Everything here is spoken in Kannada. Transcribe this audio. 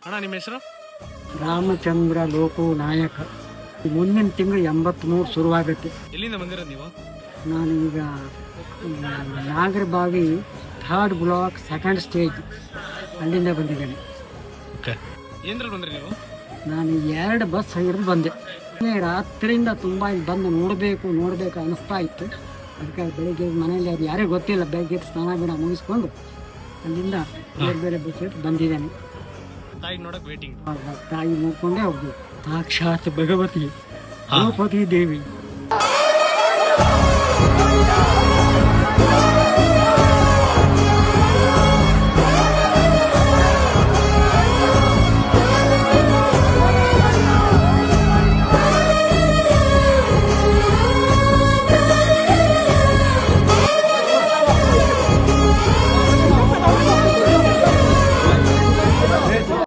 ಅಣ್ಣ ನಿಮ್ಮ ಹೆಸರು? ರಾಮಚಂದ್ರ ಲೋಕೋ ನಾಯಕ. ಈ ಮುಂದಿನ ತಿಂಗಳು 83 ಶುರುವಾಗುತ್ತೆ. ಎಲ್ಲಿಂದ ಬಂದಿರೋದು ನೀವು? ನಾನು ಈಗ Nagarbhavi 3rd block 2nd stage ಅಲ್ಲಿಂದ ಬಂದಿದ್ದೇನೆ. ಓಕೆ. ಏನ್ರಲ್ಲಿ ಬಂದ್ರಿ ನೀವು? ನಾನು 2 ಬಸ್ ಹಿಡಿದು ಬಂದೆ. ರಾತ್ರಿಯಿಂದ ತುಂಬ ಇಲ್ಲಿ ಬಂದು ನೋಡಬೇಕು ಅನ್ನಿಸ್ತಾ ಇತ್ತು. ಅದಕ್ಕೆ ಬೆಳಿಗ್ಗೆ ಮನೆಯಲ್ಲಿ ಅದು ಯಾರೇ ಗೊತ್ತಿಲ್ಲ, ಬೆಳಗ್ಗೆ ಸ್ನಾನ ಗಿಡ ಮುಗಿಸ್ಕೊಂಡು ಅಲ್ಲಿಂದ ಬೇರೆ ಬಸ್ ಹಿಡಿದು ಬಂದಿದ್ದೇನೆ. ತಾಯಿ ನೋಡಕ್ ವೇಟಿಂಗ್. ತಾಯಿ ನೋಡ್ಕೊಂಡೇ ಹೋಗ್ಬೇಕು. ಸಾಕ್ಷಾತ್ ಭಗವತಿ ದ್ರೌಪದಿ ದೇವಿ.